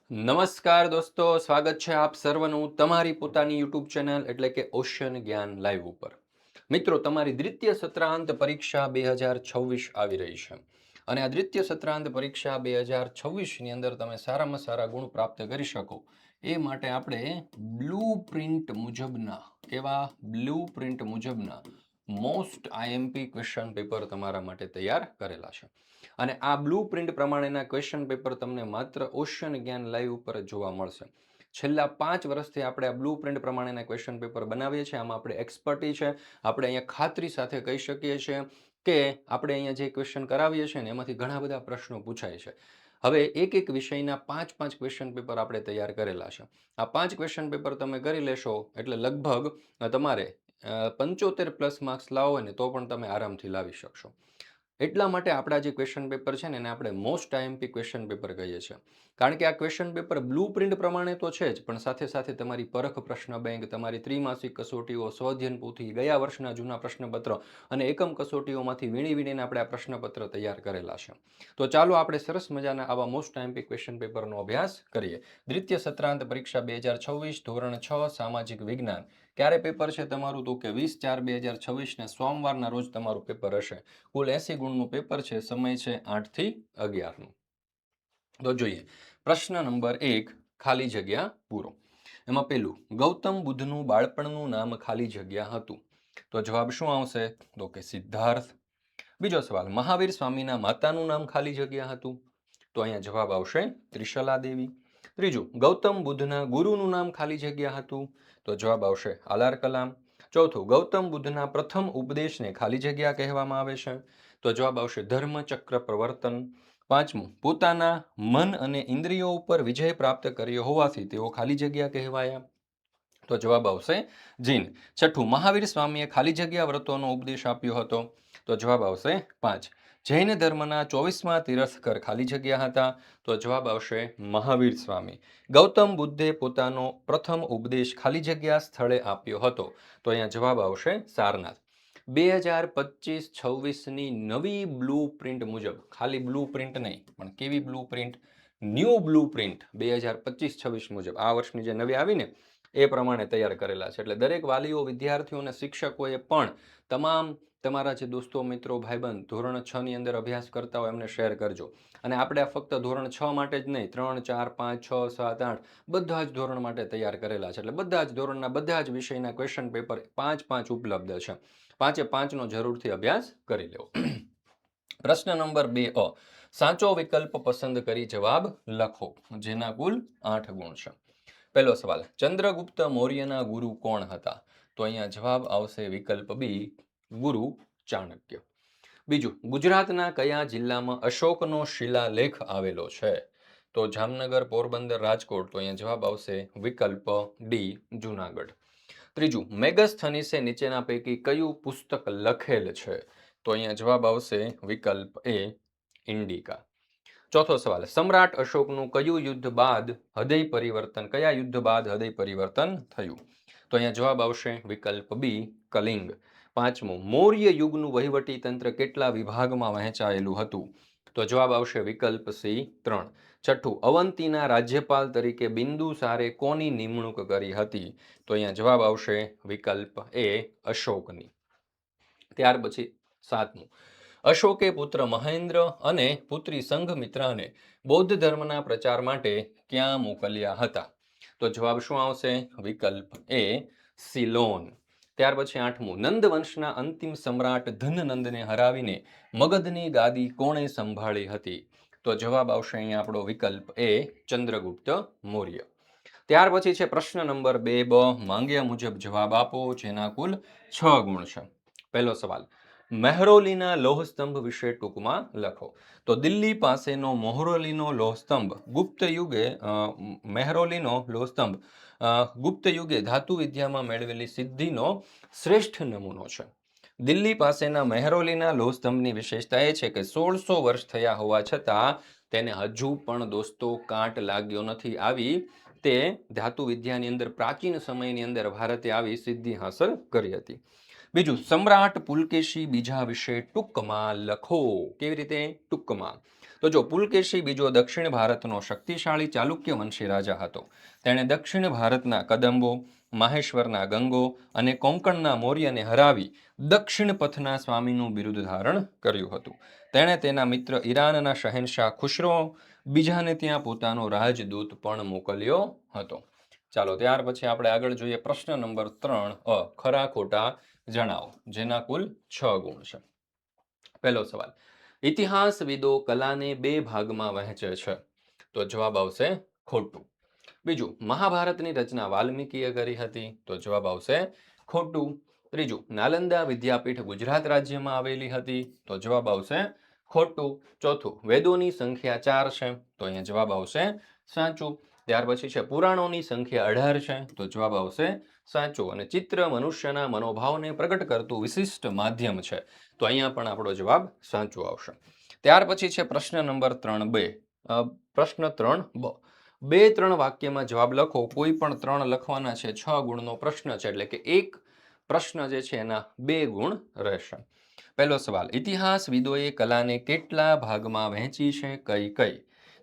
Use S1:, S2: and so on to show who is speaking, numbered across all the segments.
S1: નમસ્કાર દોસ્તો, સ્વાગત છે આપ સર્વનું તમારી પોતાની યુટ્યુબ ચેનલ એટલે કે ઓશન જ્ઞાન લાઈવ ઉપર. મિત્રો, તમારી દ્વિતીય સત્રાંત પરીક્ષા 2026 આવી રહી છે અને આ દ્વિતીય સત્રાંત પરીક્ષા 2026ની અંદર તમે સારામાં સારા ગુણ પ્રાપ્ત કરી શકો એ માટે આપણે બ્લુ પ્રિન્ટ મુજબના મોસ્ટ આઈએમપી ક્વેશ્ચન પેપર તમારા માટે તૈયાર કરેલા છે. અને આ બ્લુ પ્રિન્ટ પ્રમાણેના ક્વેશ્ચન પેપર તમને માત્ર ઓશન જ્ઞાન લાઈવ ઉપર જ જોવા મળશે. છેલ્લા 5 વર્ષથી આપણે આ બ્લુ પ્રિન્ટ પ્રમાણેના ક્વેશ્ચન પેપર બનાવીએ છીએ. આમાં આપણે એક્સપર્ટી છે. આપણે અહીંયા ખાતરી સાથે કહી શકીએ છીએ કે આપણે અહીંયા જે ક્વેશ્ચન કરાવીએ છીએ ને એમાંથી ઘણા બધા પ્રશ્નો પૂછાય છે. હવે એક એક વિષયના 5 ક્વેશ્ચન પેપર આપણે તૈયાર કરેલા છે. આ 5 ક્વેશ્ચન પેપર તમે કરી લેશો એટલે લગભગ તમારે 75+ માર્ક્સ લાવો હોય ને તો પણ તમે આરામથી લાવી શકશો. એટલા માટે આપણા જે ક્વેશ્ચન પેપર છે ને એને આપણે મોસ્ટ આઈએમપી ક્વેશ્ચન પેપર કહીએ છીએ. કારણ કે આ ક્વેશ્ચન પેપર બ્લુ પ્રિન્ટ પ્રમાણે તો છે જ, પણ સાથે સાથે તમારી પરખ પ્રશ્ન બેંક, તમારી ત્રિમાસિક કસોટીઓ, સ્વઅધ્યયન પોથી, ગયા વર્ષના જૂના પ્રશ્નપત્ર અને એકમ કસોટીઓમાંથી વીણીને આપણે આ પ્રશ્નપત્ર તૈયાર કરેલા છે. તો ચાલો આપણે સરસ મજાના આવા મોસ્ટ આઈએમપી ક્વેશ્ચન પેપરનો અભ્યાસ કરીએ. દ્વિતીય સત્રાંત પરીક્ષા 2026 ધોરણ 6 સામાજિક વિજ્ઞાન. ક્યારે પેપર છે તમારું? તો કે 20/4/2026 ને સોમવારના રોજ તમારું પેપર હશે. કુલ 80 ગુણનું પેપર છે. સમય છે 8 થી 11નો. તો જોઈએ પ્રશ્ન નંબર 1, ખાલી જગ્યા પૂરો. એમાં પેલું, ગૌતમ બુદ્ધનું બાળપણનું નામ ખાલી જગ્યા હતું. તો જવાબ શું આવશે? તો કે સિદ્ધાર્થ. બીજો સવાલ, મહાવીર સ્વામીના માતાનું નામ ખાલી જગ્યા હતું. તો અહીંયા જવાબ આવશે ત્રિશલા દેવી. ત્રીજું, ગૌતમ બુદ્ધના ગુરુનું નામ ખાલી જગ્યા હતું. તો જવાબ આવશે આલાર કલામ. ચોથું, ગૌતમ બુદ્ધના પ્રથમ ઉપદેશને ખાલી જગ્યા કહેવામાં આવે છે. તો જવાબ આવશે ધર્મચક્ર પ્રવર્તન. પાંચમું, પોતાના મન અને ઇન્દ્રિયો ઉપર વિજય પ્રાપ્ત કર્યો હોવાથી તેઓ ખાલી જગ્યા કહેવાયા. તો જવાબ આવશે જીન. છઠ્ઠું, મહાવીર સ્વામીએ ખાલી જગ્યા વ્રતોનો ઉપદેશ આપ્યો હતો. તો જવાબ આવશે 5. જૈન ધર્મના 24મા તીર્થંકર ખાલી જગ્યા હતા. તો જવાબ આવશે મહાવીર સ્વામી. ગૌતમ બુદ્ધે પોતાનો પ્રથમ ઉપદેશ ખાલી જગ્યા સ્થળે આપ્યો હતો. તો અહીંયા જવાબ આવશે સારનાથ. 2025-26ની નવી બ્લુ પ્રિન્ટ મુજબ, ખાલી બ્લુ પ્રિન્ટ નહીં પણ કેવી blue print? New blue print 2025-26 મુજબ આ વર્ષની જે નવી આવી ને એ પ્રમાણે તૈયાર કરેલા છે. એટલે દરેક વાલીઓ, વિદ્યાર્થીઓ અને શિક્ષકોએ પણ તમારા જે દોસ્તો, મિત્રો, ભાઈબંધ ધોરણ 6ની અંદર અભ્યાસ કરતા હોય એમને શેર કરજો. અને આપણે આ ફક્ત ધોરણ 6 માટે જ નહીં, 3, 4, 5, 6, 7, 8 બધા જ ધોરણ માટે તૈયાર કરેલા છે. એટલે બધા જ ધોરણના બધા જ વિષયના ક્વેશ્ચન પેપર 5 ઉપલબ્ધ છે. 5નો જરૂરથી અભ્યાસ કરી લેવો. પ્રશ્ન નંબર 2 સાચો વિકલ્પ પસંદ કરી જવાબ લખો, જેના કુલ 8 ગુણ છે. પહેલો સવાલ, ચંદ્રગુપ્ત મૌર્યના ગુરુ કોણ હતા? તો અહીંયા જવાબ આવશે વિકલ્પ બી, ગુરુ ચાણક્ય. બીજું, ગુજરાતના કયા જિલ્લામાં અશોકનો શિલાલેખ આવેલો છે? તો જામનગર, પોરબંદર, રાજકોટ. તો અહીંયા જવાબ આવશે વિકલ્પ ડી, જુનાગઢ. ત્રીજું, મેગસ્થનીસે નીચેના પૈકી કયું પુસ્તક લખેલ છે? તો અહીંયા જવાબ આવશે વિકલ્પ એ, ઇન્ડિકા. ચોથો સવાલ, સમ્રાટ અશોકનું કયા યુદ્ધ બાદ હૃદય પરિવર્તન થયું? તો અહીંયા જવાબ આવશે વિકલ્પ બી, કલિંગ. પાંચમું, મૌર્ય યુગનું વહીવટી તંત્ર કેટલા વિભાગમાં વહેંચાયેલું હતું? તો જવાબ આવશે વિકલ્પ સી, 3. છઠ્ઠું, અવંતીના રાજ્યપાલ તરીકે બિંદુસારે કોની નિમણૂક કરી હતી? તો અહીંયા જવાબ આવશે વિકલ્પ એ, અશોકની. ત્યાર પછી 7મું, અશોકે પુત્ર મહેન્દ્ર અને પુત્રી સંઘમિત્રાને બૌદ્ધ ધર્મના પ્રચાર માટે ક્યાં મોકલ્યા હતા? તો જવાબ શું આવશે? વિકલ્પ એ, સિલોન. ત્યાર પછી 8મું, નંદ વંશના અંતિમ સમ્રાટ ધનનંદને હરાવીને મગધની ગાદી કોણે સંભાળી હતી? તો જવાબ આવશે અહીંયા આપણો વિકલ્પ એ, ચંદ્રગુપ્ત મૌર્ય. ત્યાર પછી છે પ્રશ્ન નંબર 2બ, માંગ્યા મુજબ જવાબ આપો, જેના કુલ 6 ગુણ છે. પહેલો સવાલ, મહેરૌલીના લોહસ્તંભ વિશે ટૂંકમાં લખો. તો દિલ્હી પાસેનો મહેરૌલીનો લોહસ્તંભ ગુપ્ત યુગે ધાતુ વિદ્યામાં મેળવેલી સિદ્ધિનો શ્રેષ્ઠ નમૂનો છે. દિલ્હી પાસેના મહેરૌલીના લોહસ્તંભની વિશેષતા એ છે કે 1600 વર્ષ થયા હોવા છતાં તેને હજુ પણ દોસ્તો કાંટ લાગ્યો નથી. આવી તે ધાતુ વિદ્યાની અંદર પ્રાચીન સમયની અંદર ભારતે આવી સિદ્ધિ હાંસલ કરી હતી. બીજું, સમ્રાટ પુલકેશી બીજા વિશે ટૂંકમાં લખો. કેવી રીતે? ટૂંકમાં. તો જો, પુલકેશી બીજો દક્ષિણ ભારતનો શક્તિશાળી ચાલુક્ય વંશી રાજા હતો. તેણે દક્ષિણ ભારતના કદંબો, માહેશ્વરના ગંગો અને કોંકણના મૌર્યને હરાવી દક્ષિણ પથના સ્વામીનું બિરુદ ધારણ કર્યું હતું. તેણે તેના મિત્ર ઈરાનના શહેનશાહ ખુશરો બીજાને ત્યાં પોતાનો રાજદૂત પણ મોકલ્યો હતો. ચાલો, ત્યાર પછી આપણે આગળ જોઈએ પ્રશ્ન નંબર 3 ખરા ખોટા જણાવો, જેના કુલ 6 ગુણ છે. પહેલો સવાલ, ઇતિહાસવિદો કલાને 2 ભાગમાં વહેંચે છે. તો જવાબ આવશે ખોટું. બીજું, મહાભારતની રચના વાલ્મીકીએ કરી હતી. તો જવાબ આવશે ખોટું. ત્રીજું, નાલંદા વિદ્યાપીઠ ગુજરાત રાજ્યમાં આવેલી હતી. તો જવાબ આવશે ખોટું. ચોથું, વેદોની સંખ્યા 4 છે. તો અહીંયા જવાબ આવશે સાચું. ત્યાર પછી છે પુરાણોની સંખ્યા 18 છે. તો જવાબ આવશે સાચું. અને ચિત્ર મનુષ્યના મનોભાવને પ્રગટ કરતું વિશિષ્ટ માધ્યમ છે. તો અહીંયા પણ આપણો જવાબ સાચો આવશે. ત્યાર પછી છે પ્રશ્ન નંબર 3b. પ્રશ્ન 3b, 2-3 વાક્યમાં જવાબ લખો. કોઈ પણ 3 લખવાના છે. 6 ગુણનો પ્રશ્ન છે, એટલે કે એક પ્રશ્ન જે છે એના 2 ગુણ રહેશે. પહેલો સવાલ, ઇતિહાસવિદોએ કલાને કેટલા ભાગમાં વહેંચી છે? કઈ કઈ?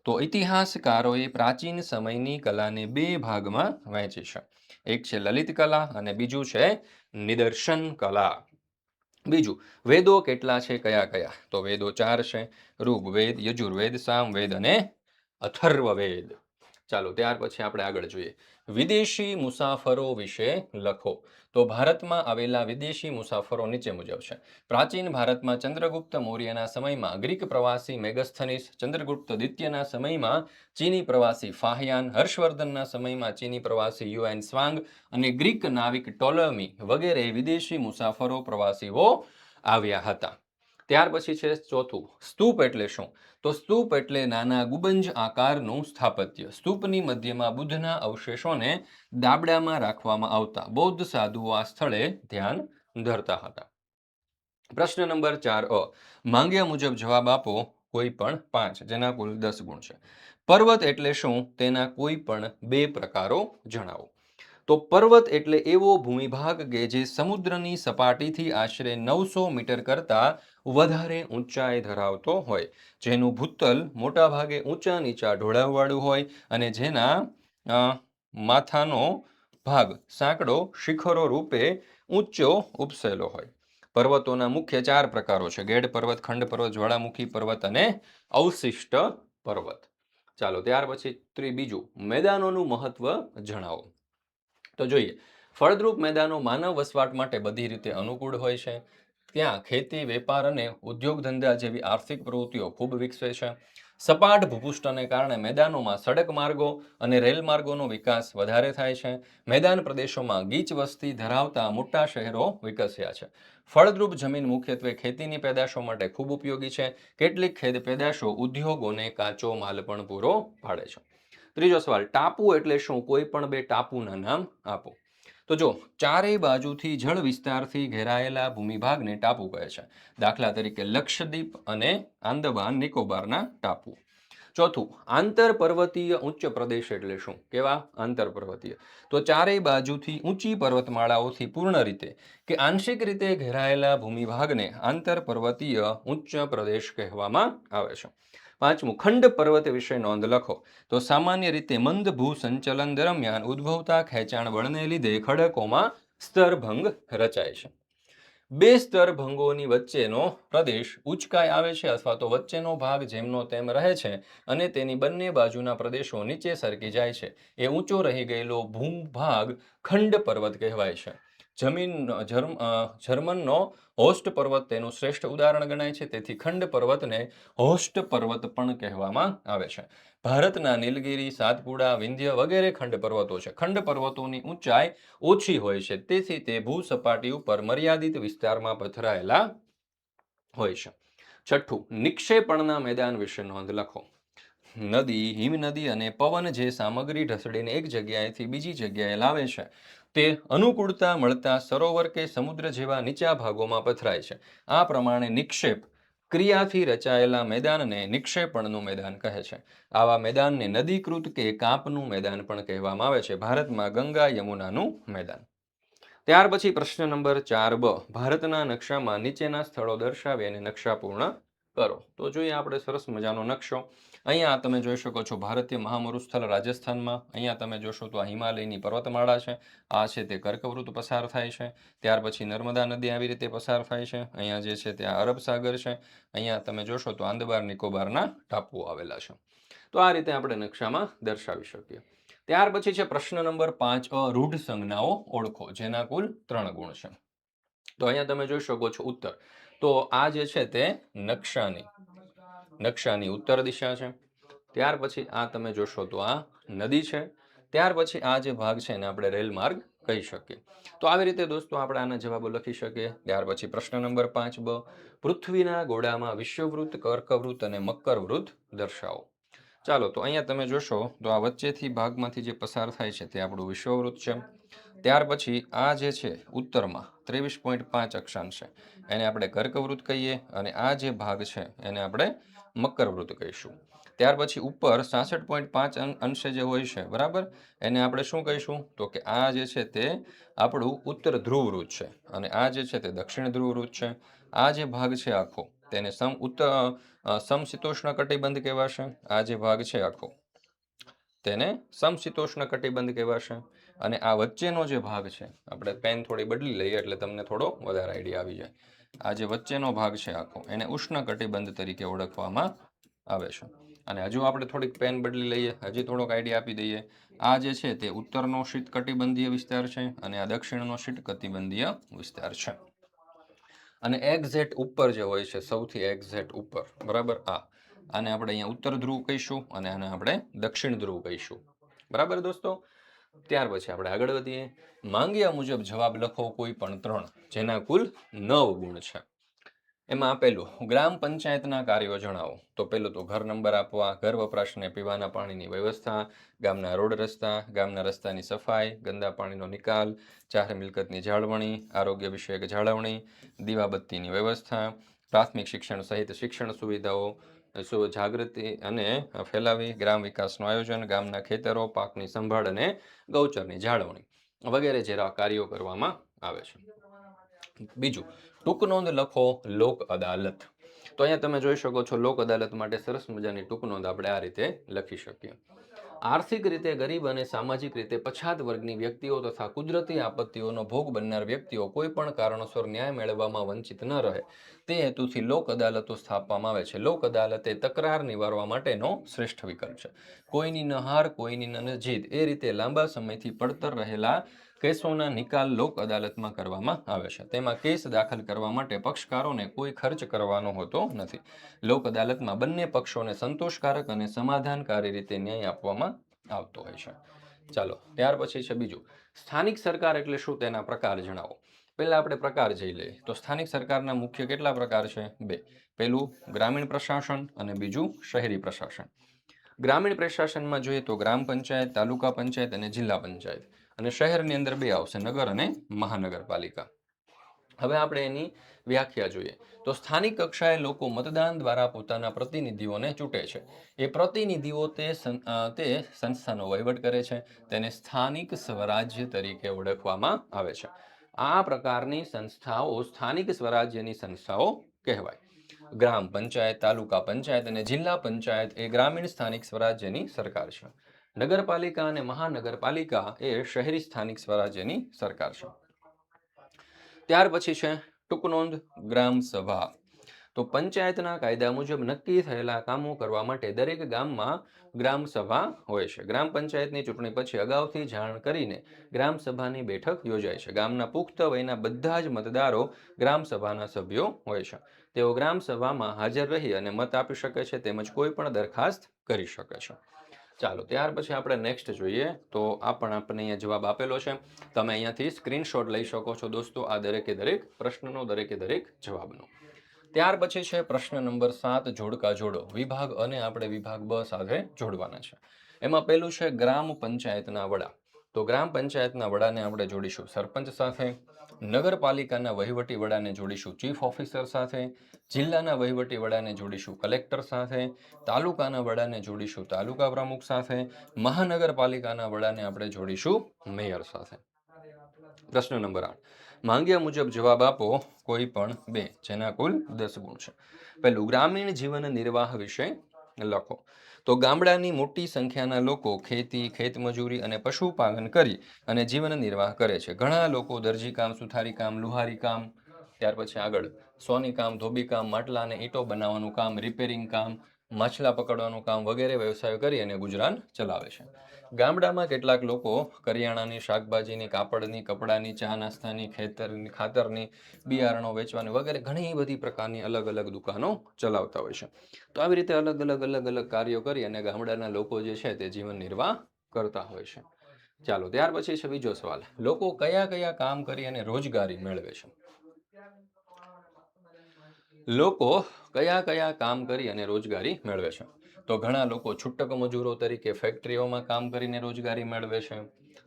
S1: તો ઇતિહાસકારોએ પ્રાચીન સમયની કલાને 2 ભાગમાં વહેંચી છે. એક છે લલિત કલા અને બીજું છે નિદર્શન કલા. બીજું, વેદો કેટલા છે? કયા કયા? તો વેદો 4 છે. ઋગ્વેદ, યજુર્વેદ, સામવેદ અને અથર્વવેદ. ચાલો, ત્યાર પછી આપણે આગળ જોઈએ. વિદેશી મુસાફરો વિશે લખો. તો ભારતમાં આવેલા વિદેશી મુસાફરો નીચે મુજબ છે. પ્રાચીન ભારતમાં ચંદ્રગુપ્ત મૌર્યના સમયમાં ગ્રીક પ્રવાસી મેગસ્થનીસ, ચંદ્રગુપ્ત દ્વિતીયના સમયમાં ચીની પ્રવાસી ફાહિયાન, હર્ષવર્ધનના સમયમાં ચીની પ્રવાસી યુએન સ્વાંગ અને ગ્રીક નાવિક ટોલેમી વગેરે વિદેશી મુસાફરો પ્રવાસીઓ આવ્યા હતા. ત્યાર પછી છે ચોથું, સ્તૂપ એટલે શું? તો સ્તૂપ એટલે નાના ગુંબજ આકારનું સ્થાપત્ય. સ્તૂપની મધ્યમાં બુદ્ધના અવશેષોને દાબડામાં રાખવામાં આવતા. બૌદ્ધ સાધુઓ આ સ્થળે ધ્યાન ધરતા હતા. પ્રશ્ન નંબર 4a, માંગ્યા મુજબ જવાબ આપો કોઈ પણ 5, જેના કુલ 10 ગુણ છે. પર્વત એટલે શું? તેના કોઈ પણ 2 પ્રકારો જણાવો. તો પર્વત એટલે એવો ભૂમિભાગ કે જે સમુદ્રની સપાટીથી આશરે 900 મીટર કરતાં વધારે ઊંચાઈ ધરાવતો હોય, જેનું ભૂતલ મોટાભાગે ઊંચા નીચા ઢોળાવવાળું હોય અને જેના માથાનો ભાગ સાંકડો શિખરો રૂપે ઊંચો ઉપસેલો હોય. પર્વતોના મુખ્ય 4 પ્રકારો છે: ગેડ પર્વત, ખંડ પર્વત, જ્વાળામુખી પર્વત અને અવશિષ્ટ પર્વત. ચાલો, ત્યાર પછી બીજું, મેદાનોનું મહત્વ જણાવો. તો જોઈએ, ફળદ્રુપ મેદાનો માનવ વસવાટ માટે બધી રીતે અનુકૂળ હોય છે. ત્યાં ખેતી, વેપાર અને ઉદ્યોગ ધંધા જેવી આર્થિક પ્રવૃત્તિઓ ખૂબ વિકસે છે. સપાટ ભૂપૃષ્ઠને કારણે મેદાનોમાં સડક માર્ગો અને રેલ માર્ગોનો વિકાસ વધારે થાય છે. મેદાન પ્રદેશોમાં ગીચ વસ્તી ધરાવતા મોટા શહેરો વિકસ્યા છે. ફળદ્રુપ જમીન મુખ્યત્વે ખેતીની પેદાશો માટે ખૂબ ઉપયોગી છે. કેટલીક ખેત પેદાશો ઉદ્યોગોને કાચો માલ પણ પૂરો પાડે છે. ત્રીજો સવાલ, ટાપુ એટલે શું? કોઈ પણ 2 ટાપુના નામ આપો. તો જો, ચારેય બાજુથી જળ વિસ્તારથી ઘેરાયેલા ભૂમિભાગને ટાપુ કહે છે. દાખલા તરીકે લક્ષદ્વીપ અને આંદામાન નિકોબારના ટાપુ. ચોથું, આંતરપર્વતીય ઉચ્ચ પ્રદેશ એટલે શું? કેવા? આંતરપર્વતીય. તો ચારેય બાજુથી ઊંચી પર્વતમાળાઓથી પૂર્ણ રીતે કે આંશિક રીતે ઘેરાયેલા ભૂમિભાગને આંતરપર્વતીય ઉચ્ચ પ્રદેશ કહેવામાં આવે છે. પાંચમું, ખંડ પર્વત વિશે નોંધ લખો. તો સામાન્ય રીતે મંદ ભૂસંચલન દરમિયાન ઉદ્ભવતા ખેંચાણ બળને લીધે ખડકોમાં સ્તરભંગ રચાય છે. 2 સ્તરભંગોની વચ્ચેનો પ્રદેશ ઉચકાઈ આવે છે અથવા તો વચ્ચેનો ભાગ જેમનો તેમ રહે છે અને તેની બંને બાજુના પ્રદેશો નીચે સરકી જાય છે. એ ઊંચો રહી ગયેલો ભૂભાગ ખંડ પર્વત કહેવાય છે. જર્મનનો હોસ્ટ પર્વત તેનું શ્રેષ્ઠ ઉદાહરણ ગણાય છે. તેથી ખંડ પર્વતને હોસ્ટ પર્વત પણ કહેવામાં આવે છે. ભારતના નીલગિરી, સાતપુડા, વિંધ્ય વગેરે ખંડ પર્વતો છે. ખંડ પર્વતોની ઊંચાઈ ઓછી હોય છે, તેથી તે ભૂસપાટી ઉપર મર્યાદિત વિસ્તારમાં પથરાયેલા હોય છે. છઠ્ઠું, નિક્ષેપણના મેદાન વિશે નોંધ લખો. નદી, હિમનદી અને પવન જે સામગ્રી ઢસડીને એક જગ્યાએથી બીજી જગ્યાએ લાવે છે, તે અનુકૂળતા મળતા સરોવર કે સમુદ્ર જેવા નીચા ભાગોમાં પથરાય છે. આ પ્રમાણે નિક્ષેપ ક્રિયાથી રચાયેલા મેદાનને નિક્ષેપણનું મેદાન કહે છે. આવા મેદાનને નદીકૃત કે કાંપનું મેદાન પણ કહેવામાં આવે છે. ભારતમાં ગંગા યમુનાનું મેદાન. ત્યાર પછી પ્રશ્ન નંબર 4 બ, ભારતના નકશામાં નીચેના સ્થળો દર્શાવી અને નકશા પૂર્ણ કરો. તો જોઈએ આપણે સરસ મજાનો નકશો. અહીંયા તમે જોઈ શકો છો ભારતીય મહામરુસ્થળ રાજસ્થાનમાં. અહીંયા તમે જોશો તો આ હિમાલયની પર્વતમાળા છે. આ છે તે કર્કવૃત પસાર થાય છે. ત્યાર પછી નર્મદા નદી આવી રીતે પસાર થાય છે. અહીંયા જે છે ત્યાં અરબ સાગર છે. અહીંયા તમે જોશો તો આંદામાન નિકોબારના ટાપુઓ આવેલા છે. તો આ રીતે આપણે નકશામાં દર્શાવી શકીએ. ત્યાર પછી છે પ્રશ્ન નંબર 5 અ, રૂઢ સંજ્ઞાઓ ઓળખો, જેના કુલ 3 ગુણ છે. તો અહીંયા તમે જોઈ શકો છો ઉત્તર. તો આ જે છે તે નકશાની ઉત્તર દિશા છે. ત્યાર પછી આ તમે જોશો તો આ નદી છે. ત્યાર પછી આ જે ભાગ છે એને આપણે રેલ માર્ગ કહી શકીએ. તો આવી રીતે દોસ્તો આપણે આના જવાબો લખી શકીએ. ત્યાર પછી પ્રશ્ન નંબર 5 બ, પૃથ્વીના ગોળામાં વિષુવવૃત્ત, કર્કવૃત્ત અને મકરવૃત્ત દર્શાવો. ચાલો, તો અહીંયા તમે જોશો તો આ વચ્ચેથી ભાગમાંથી જે પસાર થાય છે તે આપણું વિષુવવૃત્ત છે. ત્યાર પછી આ જે છે ઉત્તરમાં 23.5 અક્ષાંશ છે, એને આપણે કર્કવૃત્ત કહીએ, અને આ જે ભાગ છે એને આપણે મકરવૃત્ત કહીશું. ત્યાર પછી ઉપર 66.5 અંશે જે હોય છે, બરાબર, એને આપણે શું કહીશું? તો કે આ જે છે તે આપણું ઉત્તર ધ્રુવ વૃત્ત છે, અને આ જે છે તે દક્ષિણ ધ્રુવ વૃત્ત છે. આ જે ભાગ છે આખો તેને સમશીતોષ્ણ કટિબંધ કહેવાશે. આ જે ભાગ છે આખો તેને સમશીતોષ્ણ કટિબંધ કહેવાશે. અને આ વચ્ચેનો જે ભાગ છે, આપણે પેન થોડી બદલી લઈએ એટલે તમને થોડો વધારે આઈડિયા આવી જાય. આ જે વચ્ચેનો ભાગ છે આખો એને ઉષ્ણ કટિબંધ તરીકે ઓળખવામાં આવે છે. અને હજુ આપણે થોડીક પેન બદલી લઈએ, હજી થોડોક આઈડિયા આપી દઈએ. આ જે છે તે ઉત્તરનો શીત કટિબંધીય વિસ્તાર છે, અને આ દક્ષિણનો શીત કટિબંધીય વિસ્તાર છે. અને એક્ઝેક્ટ ઉપર જે હોય છે, સૌથી એક્ઝેક્ટ ઉપર, બરાબર, આને આપણે અહીંયા ઉત્તર ધ્રુવ કહીશું, અને આને આપણે દક્ષિણ ધ્રુવ કહીશું. બરાબર દોસ્તો. ત્યાર પછી આપણે આગળ વધીએ. માંગ્યા મુજબ જવાબ લખો કોઈ પણ 3, જેના કુલ 9 ગુણ છે. એમાં આપેલું ગ્રામ પંચાયતના કાર્યો જણાવો. તો પેલું તો ઘર નંબર આપવા, ઘર વપરાશને પીવાના પાણીની વ્યવસ્થા, ગામના રોડ રસ્તા, ગામના રસ્તાની સફાઈ, ગંદા પાણીનો નિકાલ, જાહેર મિલકતની જાળવણી, આરોગ્ય વિષયક જાળવણી, દીવાબત્તીની વ્યવસ્થા, પ્રાથમિક શિક્ષણ સહિત શિક્ષણ સુવિધાઓ જાગૃતિ અને ફેલાવી, ગ્રામ વિકાસનું આયોજન, ગામના ખેતરો, પાકની સંભાળ અને ગૌચરની જાળવણી વગેરે જેવા કાર્યો કરવામાં આવે છે. બીજું, ટૂંક નોંધ લખો લોક અદાલત. તો અહીંયા તમે જોઈ શકો છો લોક અદાલત માટે સરસ મજાની ટૂંક નોંધ આપણે આ રીતે લખી શકીએ. આર્થિક રીતે ગરીબ અને સામાજિક રીતે પછાત વર્ગની વ્યક્તિઓ તથા કુદરતી આપત્તિઓનો ભોગ બનનાર વ્યક્તિઓ કોઈ પણ કારણોસર ન્યાય મેળવવામાં વંચિત ન રહે તે હેતુથી લોક અદાલતો સ્થાપવામાં આવે છે. લોક અદાલત એ તકરાર નિવારવા માટેનો શ્રેષ્ઠ વિકલ્પ છે. કોઈની ન હાર, કોઈની ન જીત, એ રીતે લાંબા સમયથી પડતર રહેલા કેસોના નિકાલ લોક અદાલતમાં કરવામાં આવે છે. તેમાં કેસ દાખલ કરવા માટે પક્ષકારોને કોઈ ખર્ચ કરવાનો હોતો નથી. લોક અદાલતમાં બંને પક્ષોને સંતોષકારક અને સમાધાનકારી રીતે ન્યાય આપવામાં આવતો હોય છે. ચાલો, ત્યાર પછી છે બીજું, સ્થાનિક સરકાર એટલે શું, તેના પ્રકાર જણાવો. પહેલા આપણે પ્રકાર જોઈ લઈએ. તો સ્થાનિક સરકારના મુખ્ય કેટલા પ્રકાર છે? 2. પહેલું ગ્રામીણ પ્રશાસન અને બીજું શહેરી પ્રશાસન. ગ્રામીણ પ્રશાસનમાં જોઈએ તો ગ્રામ પંચાયત, તાલુકા પંચાયત અને જિલ્લા પંચાયત. અને શહેરની અંદર 2 આવશે, નગર અને મહાનગરપાલિકા. હવે આપણે એની વ્યાખ્યા જોઈએ. તો સ્થાનિક કક્ષાએ લોકો મતદાન દ્વારા પોતાના પ્રતિનિધિઓને ચૂંટે છે. એ પ્રતિનિધિઓ તે સંસ્થાનો વહીવટ કરે છે. તેને સ્થાનિક સ્વરાજ્ય તરીકે ઓળખવામાં આવે છે. આ પ્રકારની સંસ્થાઓ સ્થાનિક સ્વરાજ્યની સંસ્થાઓ કહેવાય. ગ્રામ પંચાયત, તાલુકા પંચાયત અને જિલ્લા પંચાયત એ ગ્રામીણ સ્થાનિક સ્વરાજ્યની સરકાર છે. નગરપાલિકા અને મહાનગરપાલિકા એ શહેરી સ્થાનિક સ્વરાજ્યની સરકાર છે. ત્યાર પછી છે ટૂંક નોંધ ગ્રામ સભા. તો પંચાયતના કાયદા મુજબ નક્કી થયેલા કામો કરવા માટે દરેક ગામમાં ગ્રામ સભા હોય છે. ગ્રામ પંચાયતની ચૂંટણી પછી અગાઉથી જાણ કરીને ગ્રામ સભાની બેઠક યોજાય છે. ગામના પુખ્ત વયના બધા જ મતદારો ગ્રામ સભાના સભ્યો હોય છે. તેઓ ગ્રામ સભામાં હાજર રહી અને મત આપી શકે છે, તેમજ કોઈ પણ દરખાસ્ત કરી શકે છે. ચાલો, ત્યાર પછી આપણે નેક્સ્ટ જોઈએ. તો આ પણ આપણને અહીંયા જવાબ આપેલો છે. તમે અહીંયાથી સ્ક્રીનશોટ લઈ શકો છો દોસ્તો, આ દરેકે દરેક પ્રશ્નનો, દરેકે દરેક જવાબનો. ત્યાર પછી છે પ્રશ્ન નંબર 7, જોડકા જોડો. વિભાગ અને આપણે વિભાગ બ સાથે જોડવાના છે. એમાં પહેલું છે ગ્રામ પંચાયતના વડા. તો ગ્રામ પંચાયતના વડાને આપણે જોડીશું સરપંચ સાથે. નગરપાલિકાના વહીવટી વડાને જોડીશું ચીફ ઓફિસર સાથે. જિલ્લાના વહીવટી વડાને જોડીશું કલેક્ટર સાથે. તાલુકાના વડાને જોડીશું તાલુકા પ્રમુખ સાથે. મહાનગરપાલિકાના વડાને આપણે જોડીશું મેયર સાથે. પ્રશ્ન નંબર 8 માંગ્યા મુજબ જવાબ આપો કોઈ પણ બે, જેના કુલ 10 ગુણ છે. પહેલું, ગ્રામીણ જીવન નિર્વાહ વિશે લખો. તો ગામડાની મોટી સંખ્યાના લોકો ખેતી, ખેતમજૂરી અને પશુપાલન કરી અને જીવન નિર્વાહ કરે છે. ઘણા લોકો દરજીકામ, સુથારીકામ, લુહારીકામ, ત્યાર પછી આગળ સોનીકામ, ધોબીકામ, માટલા અને ઈંટો બનાવવાનું કામ, રિપેરિંગ કામ, માછલા પકડવાનું કામ વગેરે વ્યવસાયો કરી અને ગુજરાન ચલાવે છે. ગામડામાં કેટલાક લોકો કરિયાણાની, શાકભાજીની, કાપડની, કપડાની, ચા નાસ્તાની, ખાતરની, બિયારણો વેચવાની વગેરે ઘણી બધી પ્રકારની અલગ અલગ દુકાનો ચલાવતા હોય છે. તો આવી રીતે અલગ અલગ કાર્યો કરી અને ગામડાના લોકો જે છે તે જીવન નિર્વાહ કરતા હોય છે. ચાલો, ત્યાર પછી છે બીજો સવાલ. લોકો કયા કયા કામ કરી અને રોજગારી મેળવે છે? લોકો કયા કયા કામ કરી અને રોજગારી મેળવે છે? તો ઘણા લોકો છૂટક મજૂરો તરીકે ફેક્ટરીઓમાં કામ કરીને રોજગારી મેળવે છે.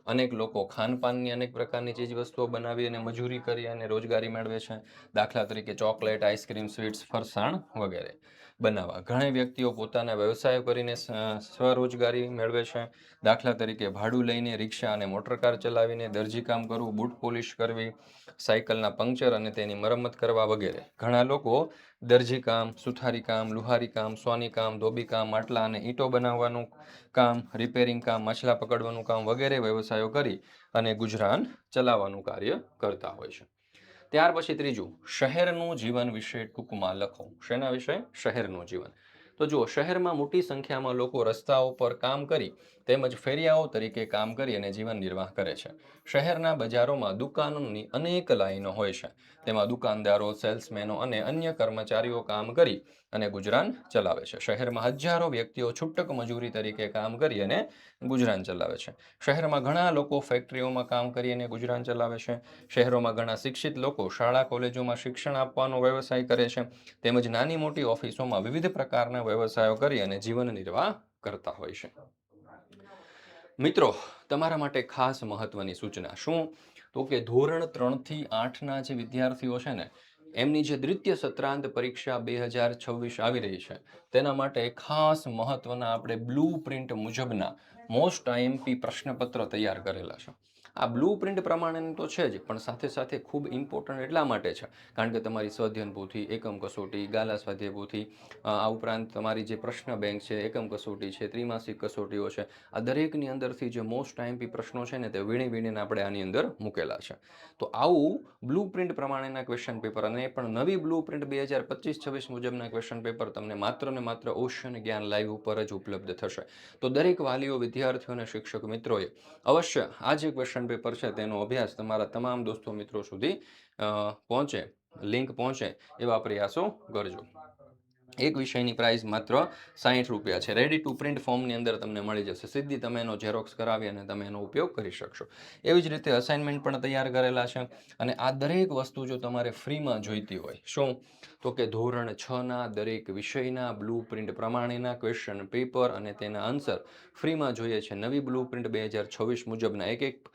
S1: અનેક લોકો ખાનપાનની અનેક પ્રકારની ચીજવસ્તુઓ બનાવી અને મજૂરી કરી અને રોજગારી મેળવે છે. દાખલા તરીકે ચોકલેટ, આઈસ્ક્રીમ, સ્વીટ્સ, ફરસાણ વગેરે બનાવવા. ઘણા વ્યક્તિઓ પોતાના વ્યવસાયો કરીને સ્વરોજગારી મેળવે છે. દાખલા તરીકે ભાડું લઈને રિક્ષા અને મોટરકાર ચલાવીને દરજીકામ કરવું, બૂટ પોલિશ કરવી, સાયકલના પંક્ચર અને તેની મરમ્મત કરવા વગેરે. ઘણા લોકો દરજીકામ, સુથારીકામ, લુહારીકામ, સોનીકામ, ધોબીકામ, માટલા અને ઈંટો બનાવવાનું કામ, રિપેરિંગ કામ, માછલા પકડવાનું કામ વગેરે વ્યવસાયો કરી અને ગુજરાન ચલાવવાનું કાર્ય કરતા હોય છે. ત્યાર પછી ત્રીજું, શહેરનું જીવન વિશે ટૂંકમાં લખો. શેના વિશે? શહેરનું જીવન. તો જુઓ, શહેરમાં મોટી સંખ્યામાં લોકો રસ્તાઓ પર કામ કરી તેમજ ફેરિયાઓ તરીકે કામ કરી અને જીવન નિર્વાહ કરે છે. શહેરના બજારોમાં દુકાનોની અનેક લાઈનો હોય છે. તેમાં દુકાનદારો, સેલ્સમેનો અને અન્ય કર્મચારીઓ કામ કરી અને ગુજરાન ચલાવે છે. શહેરમાં હજારો વ્યક્તિઓ છૂટક મજૂરી તરીકે કામ કરી અને ગુજરાન ચલાવે છે. શહેરમાં ઘણા લોકો ફેક્ટરીઓમાં કામ કરી અને ગુજરાન ચલાવે છે. શહેરોમાં ઘણા શિક્ષિત લોકો શાળા, કોલેજોમાં શિક્ષણ આપવાનો વ્યવસાય કરે છે. તેમજ નાની મોટી ઓફિસોમાં વિવિધ પ્રકારના વ્યવસાયો કરી અને જીવન નિર્વાહ કરતા હોય છે. મિત્રો, તમારા માટે ખાસ મહત્વની સૂચના. શું? તો કે ધોરણ 3 થી 8ના જે વિદ્યાર્થીઓ છે ને, એમની જે દ્વિતીય સત્રાંત પરીક્ષા 2026 આવી રહી છે, તેના માટે ખાસ મહત્વના આપણે બ્લુ પ્રિન્ટ મુજબના મોસ્ટ આઈએમપી પ્રશ્નપત્ર તૈયાર કરેલા છે. આ બ્લુ પ્રિન્ટ પ્રમાણેનું તો છે જ, પણ સાથે સાથે ખૂબ ઇમ્પોર્ટન્ટ એટલા માટે છે કારણ કે તમારી સ્વાધ્યાયન પોથી, એકમ કસોટી, ગાલા સ્વાધ્યાય પોથી, આ ઉપરાંત તમારી જે પ્રશ્ન બેંક છે, એકમ કસોટી છે, ત્રિમાસિક કસોટીઓ છે, આ દરેકની અંદરથી જે મોસ્ટ આઈએમપી પ્રશ્નો છે ને તે વીણી વીણીને આપણે આની અંદર મૂકેલા છે. તો આવું બ્લુ પ્રિન્ટ પ્રમાણેના ક્વેશ્ચન પેપર અને પણ નવી બ્લુ પ્રિન્ટ 2025-26 મુજબના ક્વેશ્ચન પેપર તમને માત્ર ને માત્ર ઓશન જ્ઞાન લાઈવ ઉપર જ ઉપલબ્ધ થશે. તો દરેક વાલીઓ, વિદ્યાર્થીઓ અને શિક્ષક મિત્રોએ અવશ્ય આ જે ક્વેશ્ચન પેપર છે તેનો અભ્યાસ તમારા તમામ દોસ્તો મિત્રો સુધી પહોંચે, લિંક પહોંચે એવા પ્રયાસો કરજો. એક વિષયની પ્રાઇસ માત્ર 60 રૂપિયા છે. રેડી ટુ પ્રિન્ટ ફોર્મની અંદર તમને મળી જશે. સીધી તમે એનો ઝેરોક્સ કરાવી અને તમે એનો ઉપયોગ કરી શકશો. એવી જ રીતે અસાઇનમેન્ટ પણ તૈયાર કરેલા છે. અને આ દરેક વસ્તુ જો તમારે ફ્રીમાં જોઈતી હોય, શું? તો કે ધોરણ 6ના દરેક વિષયના બ્લુ પ્રિન્ટ પ્રમાણેના ક્વેશ્ચન પેપર અને તેના આન્સર ફ્રીમાં જોઈએ છે. નવી બ્લુ પ્રિન્ટ 2026 મુજબના એક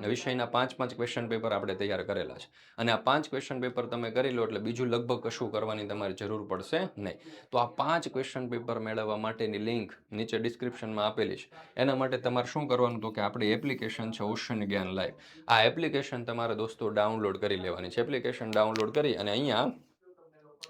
S1: વિષયના 5 ક્વેશ્ચન પેપર આપણે તૈયાર કરેલા છે. અને આ 5 ક્વેશ્ચન પેપર તમે કરી લો એટલે બીજું લગભગ કશું કરવાની તમારી જરૂર પડશે નહીં. તો આ 5 ક્વેશ્ચન પેપર મેળવવા માટેની લિંક નીચે ડિસ્ક્રિપ્શનમાં આપેલી છે. એના માટે તમારે શું કરવાનું? તો કે આપણી એપ્લિકેશન છે ઓશન જ્ઞાન લાઈવ. આ એપ્લિકેશન તમારા દોસ્તો ડાઉનલોડ કરી લેવાની છે. એપ્લિકેશન ડાઉનલોડ કરી અને અહીંયા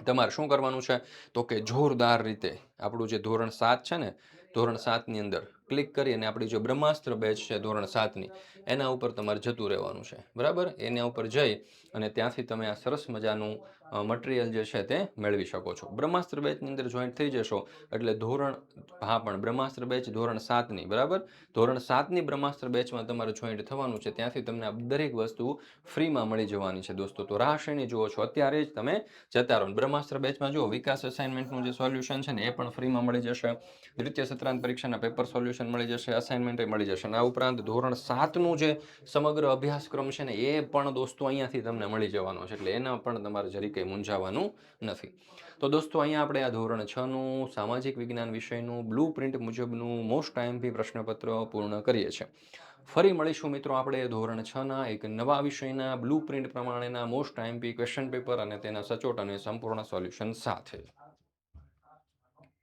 S1: તમારે શું કરવાનું છે? તો કે જોરદાર રીતે આપણું જે ધોરણ 7 છે ને, ધોરણ 7ની અંદર ક્લિક કરી અને આપણી જે બ્રહ્માસ્ત્ર બેચ છે ધોરણ 7ની, એના ઉપર તમારે જતું રહેવાનું છે. બરાબર? એના ઉપર જઈ અને ત્યાંથી તમે આ સરસ મજાનું મટીરિયલ જે છે તે મેળવી શકો છો. બ્રહ્માસ્ત્ર બેચની અંદર જોઈન્ટ થઈ જશો એટલે પણ બ્રહ્માસ્ત્ર બેચ ધોરણ 7ની, બરાબર? ધોરણ 7ની બ્રહ્માસ્ત્ર બેચમાં તમારે જોઈન્ટ થવાનું છે. ત્યાંથી તમને આ દરેક વસ્તુ ફ્રીમાં મળી જવાની છે દોસ્તો. તો રાહ શેની જુઓ છો? અત્યારે જ તમે જતા રહો. બ્રહ્માસ્ત્ર બેચમાં જુઓ, વિકાસ અસાઇનમેન્ટનું જે સોલ્યુશન છે ને એ પણ ફ્રીમાં મળી જશે. દ્વિતીય સત્રાંત પરીક્ષાના પેપર સોલ્યુશન મળી જશે, અસાઇનમેન્ટ મળી જશે. અને આ ઉપરાંત ધોરણ 7નું જે સમગ્ર અભ્યાસક્રમ છે ને એ પણ દોસ્તો અહીંયાથી તમને મળી જવાનો છે. એટલે એના પણ તમારે જરી કંઈ મૂંઝાવાનું નથી. તો દોસ્તો અહીંયા આપણે આ ધોરણ 6નું સામાજિક વિજ્ઞાન વિષયનું બ્લુ પ્રિન્ટ મુજબનું મોસ્ટ આઈએમપી પ્રશ્નપત્ર પૂર્ણ કરીએ છીએ. ફરી મળીશું મિત્રો આપણે ધોરણ 6ના એક નવા વિષયના બ્લુ પ્રિન્ટ પ્રમાણેના મોસ્ટ આઈએમપી ક્વેશ્ચન પેપર અને તેના સચોટ અને સંપૂર્ણ સોલ્યુશન સાથે.